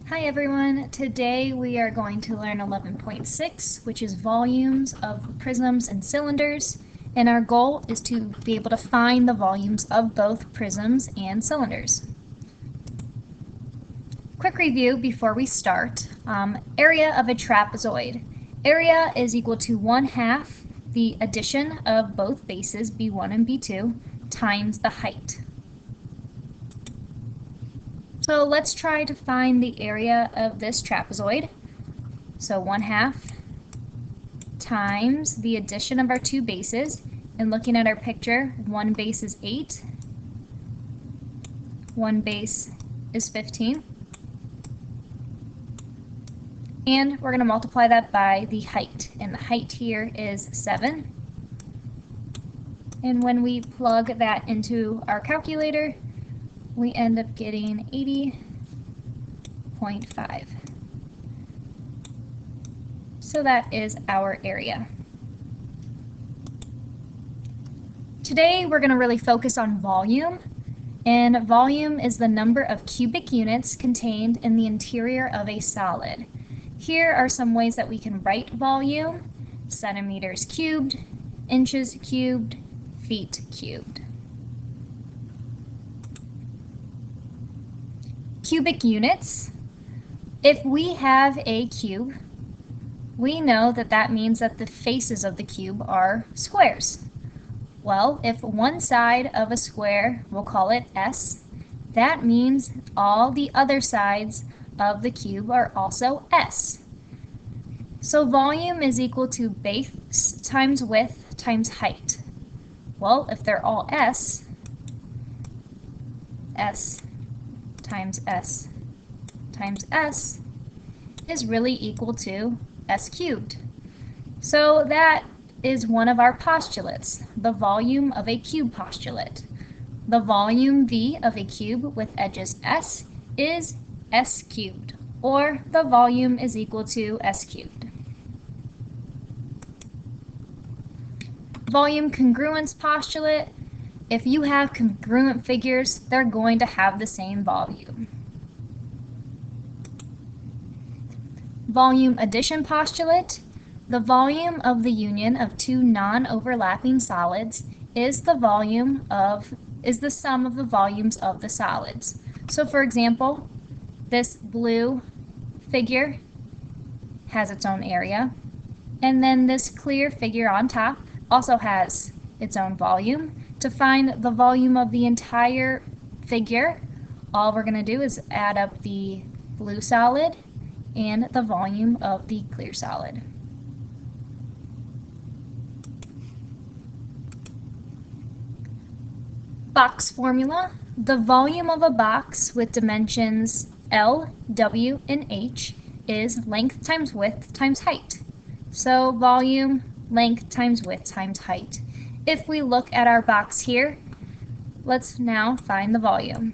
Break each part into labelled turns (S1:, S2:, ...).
S1: Hi everyone, today we are going to learn 11.6, which is volumes of prisms and cylinders, and our goal is to be able to find the volumes of both prisms and cylinders. Quick review before we start. Area of a trapezoid. Area is equal to 1/2 the addition of both bases, B1 and B2, times the height. So let's try to find the area of this trapezoid. So 1/2 times the addition of our two bases. And looking at our picture, one base is 8, one base is 15. And we're going to multiply that by the height. And the height here is 7. And when we plug that into our calculator, we end up getting 80.5. So that is our area. Today we're going to really focus on volume, and volume is the number of cubic units contained in the interior of a solid. Here are some ways that we can write volume: centimeters cubed, inches cubed, feet cubed. Cubic units. If we have a cube, we know that that means that the faces of the cube are squares. Well, if one side of a square, we'll call it S, that means all the other sides of the cube are also S. So volume is equal to base times width times height. Well, if they're all S, S times S times S is really equal to S cubed. So that is one of our postulates, the volume of a cube postulate. The volume V of a cube with edges S is S cubed, or the volume is equal to S cubed. Volume congruence postulate. If you have congruent figures, they're going to have the same volume. Volume addition postulate. The volume of the union of two non-overlapping solids is the sum of the volumes of the solids. So for example, this blue figure has its own area, and then this clear figure on top also has its own volume. To find the volume of the entire figure, all we're going to do is add up the blue solid and the volume of the clear solid. Box formula. The volume of a box with dimensions L, W, and H is length times width times height. So volume, length times width times height. If we look at our box here, let's now find the volume.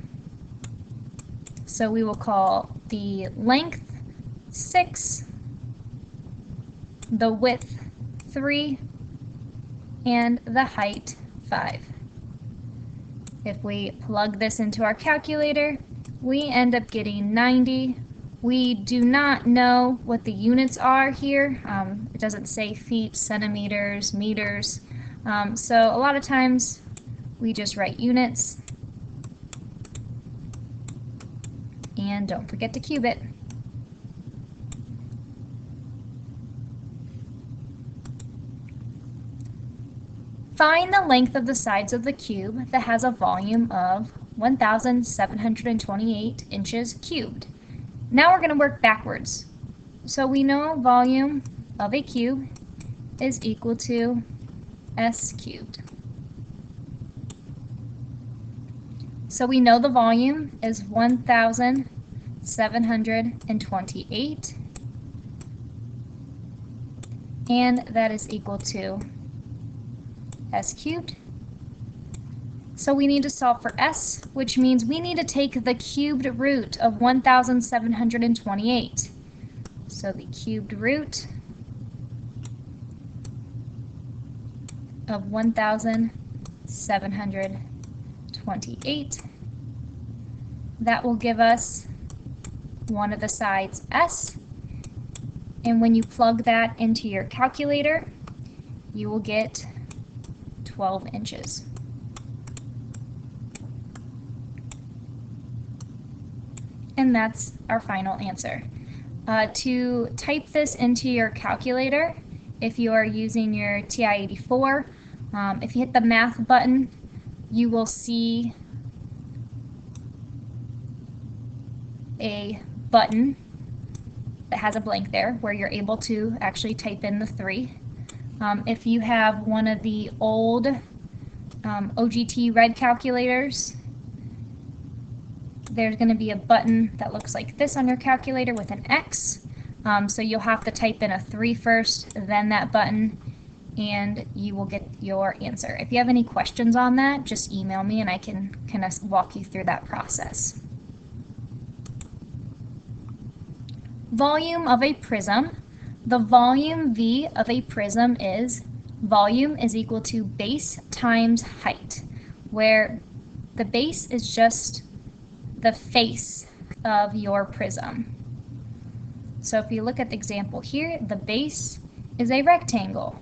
S1: So we will call the length 6, the width 3, and the height 5. If we plug this into our calculator, we end up getting 90. We do not know what the units are here. It doesn't say feet, centimeters, meters. So a lot of times we just write units. And don't forget to cube it. Find the length of the sides of the cube that has a volume of 1,728 inches cubed. Now we're going to work backwards. So we know volume of a cube is equal to S cubed. So we know the volume is 1,728, and that is equal to S cubed. So we need to solve for S, which means we need to take the cubed root of 1,728. So the cubed root of 1,728, that will give us one of the sides S, and when you plug that into your calculator, you will get 12 inches. And that's our final answer. To type this into your calculator, if you are using your TI-84, if you hit the math button, you will see a button that has a blank there where you're able to actually type in the 3. If you have one of the old OGT red calculators, there's going to be a button that looks like this on your calculator with an X. So you'll have to type in a 3 first, then that button, and you will get your answer. If you have any questions on that, just email me and I can kind of walk you through that process. Volume of a prism. The volume V of a prism is volume is equal to base times height, where the base is just the face of your prism. So if you look at the example here, the base is a rectangle.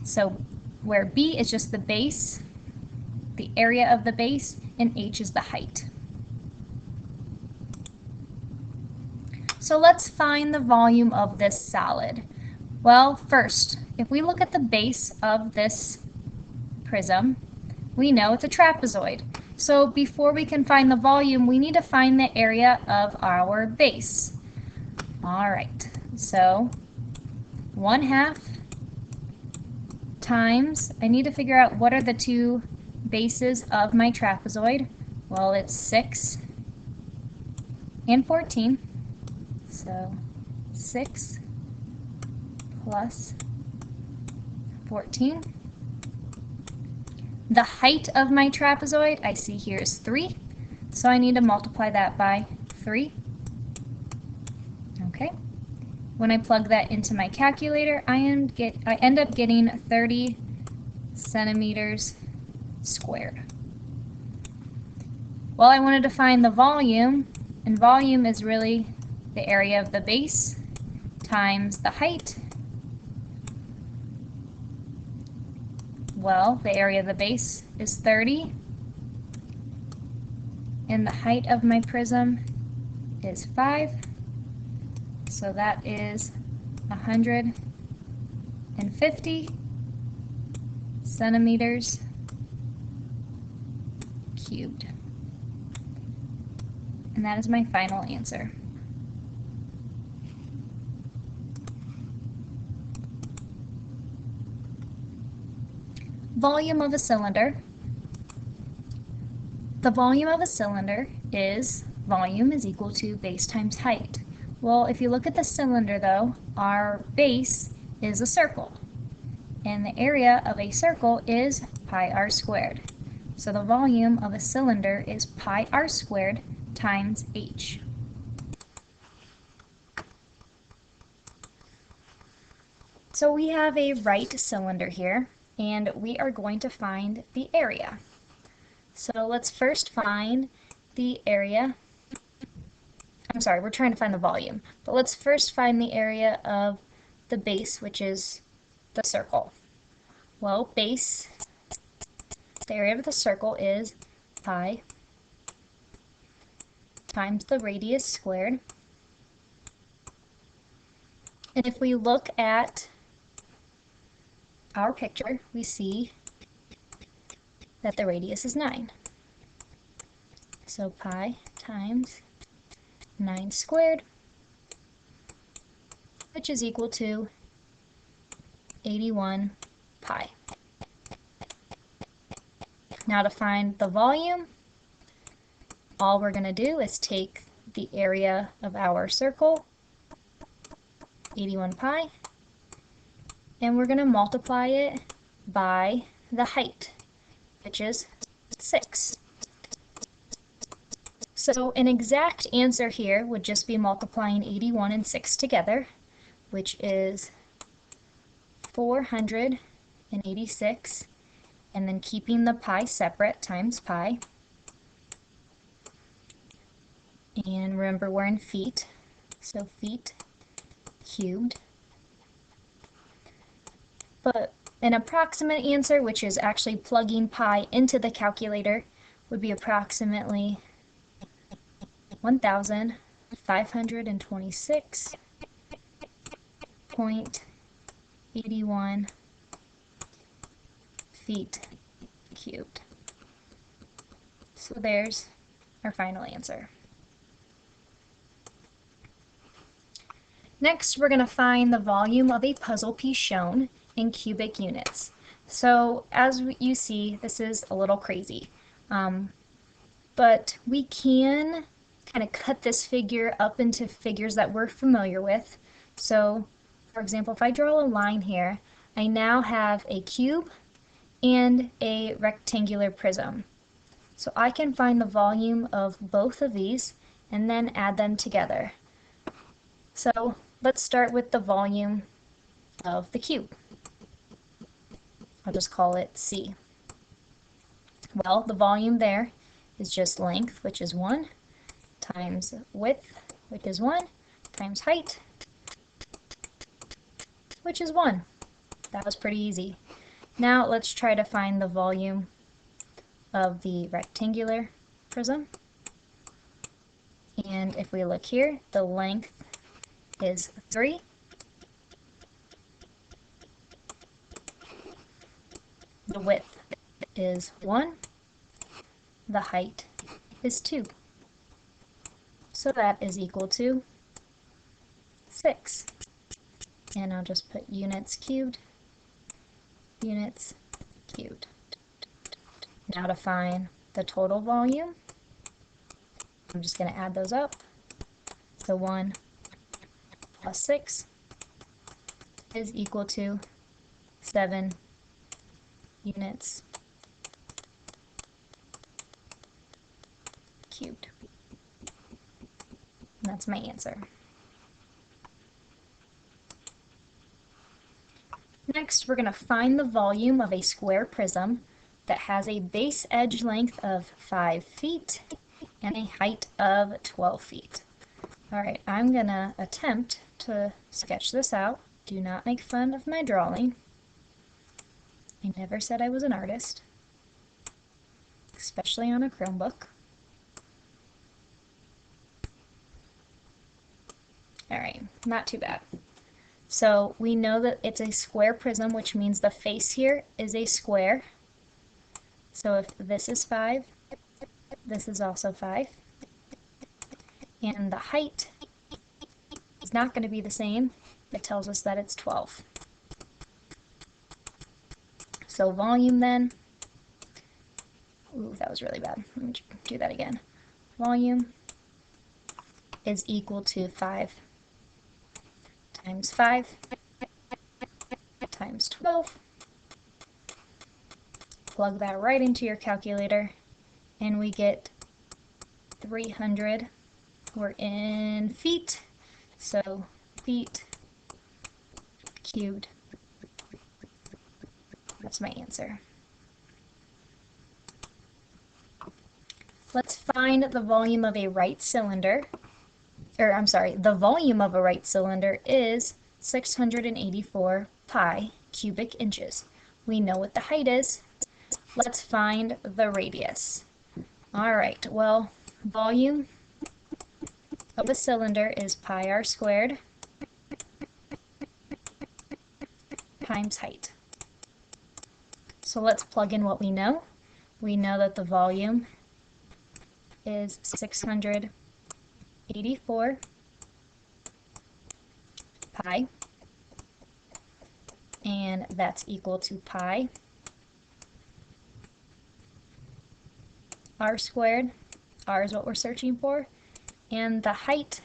S1: So where B is just the base, the area of the base, and H is the height. So let's find the volume of this solid. Well, first, if we look at the base of this prism, we know it's a trapezoid. So before we can find the volume, we need to find the area of our base. All right, so 1/2 times, I need to figure out what are the two bases of my trapezoid. Well, it's 6 and 14. So 6 plus 14. The height of my trapezoid, I see here, is 3. So I need to multiply that by 3. Okay. When I plug that into my calculator, I end up getting 30 centimeters squared. Well, I wanted to find the volume, and volume is really the area of the base times the height. Well, the area of the base is 30, and the height of my prism is 5, so that is 150 centimeters cubed. And that is my final answer. Volume of a cylinder. The volume of a cylinder is volume is equal to base times height. Well, if you look at the cylinder though, our base is a circle, and the area of a circle is pi r squared. So the volume of a cylinder is pi r squared times h. So we have a right cylinder here, and we are going to find the area. So let's first find the area. I'm sorry, we're trying to find the volume, but let's first find the area of the base, which is the circle. Well, base, the area of the circle is pi times the radius squared. And if we look at our picture, we see that the radius is 9. So pi times 9 squared, which is equal to 81 pi. Now to find the volume, all we're going to do is take the area of our circle, 81 pi, and we're going to multiply it by the height, which is 6. So an exact answer here would just be multiplying 81 and 6 together, which is 486, and then keeping the pi separate times pi. And remember, we're in feet, so feet cubed. But an approximate answer, which is actually plugging pi into the calculator, would be approximately 1,526.81 feet cubed. So there's our final answer. Next, we're going to find the volume of a puzzle piece shown in cubic units. So as you see, this is a little crazy, but we can kind of cut this figure up into figures that we're familiar with. So for example, if I draw a line here, I now have a cube and a rectangular prism. So I can find the volume of both of these and then add them together. So let's start with the volume of the cube. I'll just call it C. Well, the volume there is just length, which is 1, times width, which is 1, times height, which is 1. That was pretty easy. Now let's try to find the volume of the rectangular prism. And if we look here, the length is 3. The width is 1. The height is 2. So that is equal to 6. And I'll just put units cubed, units cubed. Now to find the total volume, I'm just going to add those up. So 1 plus 6 is equal to 7 units cubed. And that's my answer. Next, we're going to find the volume of a square prism that has a base edge length of 5 feet and a height of 12 feet. All right, I'm going to attempt to sketch this out. Do not make fun of my drawing. I never said I was an artist, especially on a Chromebook. All right, not too bad. So we know that it's a square prism, which means the face here is a square. So if this is 5, this is also 5. And the height is not going to be the same. It tells us that it's 12. So volume then, ooh, that was really bad. Let me do that again. Volume is equal to 5 times 5 times 12. Plug that right into your calculator and we get 300. We're in feet, so feet cubed. That's my answer. Let's find the volume of a right cylinder. The volume of a right cylinder is 684 pi cubic inches. We know what the height is. Let's find the radius. All right, well, volume of a cylinder is pi r squared times height. So let's plug in what we know. We know that the volume is 684 pi, and that's equal to pi r squared. R is what we're searching for, and the height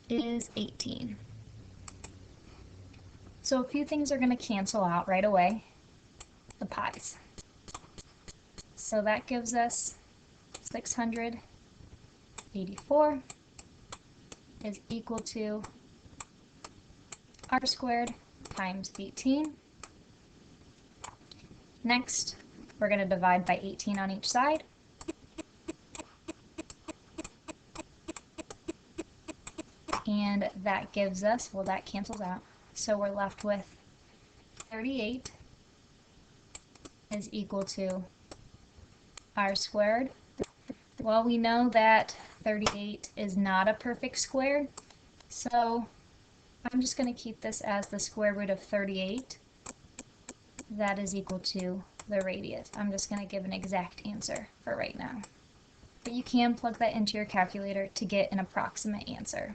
S1: is 18. So a few things are going to cancel out right away. The pi's. So that gives us 684 is equal to r squared times 18. Next, we're going to divide by 18 on each side. And that gives us, well, that cancels out. So we're left with 38 is equal to r squared. Well, we know that 38 is not a perfect square, so I'm just going to keep this as the square root of 38. That is equal to the radius. I'm just going to give an exact answer for right now. But you can plug that into your calculator to get an approximate answer.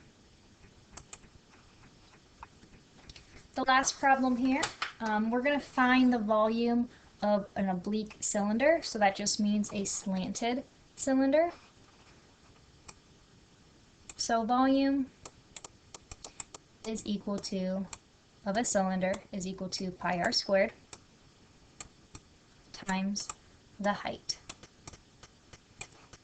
S1: The last problem here, we're going to find the volume of an oblique cylinder, so that just means a slanted cylinder. So volume is equal to, of a cylinder, is equal to pi r squared times the height.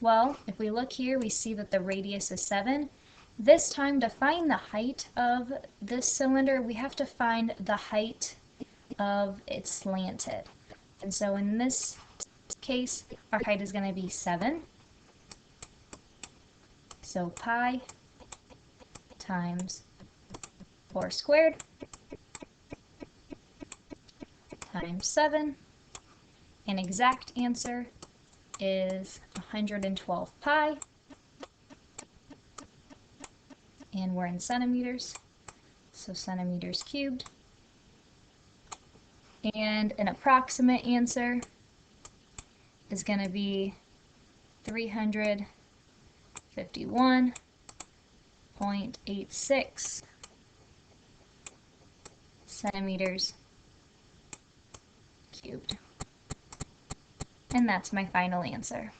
S1: Well, if we look here, we see that the radius is 7. This time, to find the height of this cylinder, we have to find the height of its slanted. And so in this case, our height is going to be 7. So pi times 4 squared times 7. An exact answer is 112 pi. And we're in centimeters, so centimeters cubed. And an approximate answer is going to be 351.86 centimeters cubed. And that's my final answer.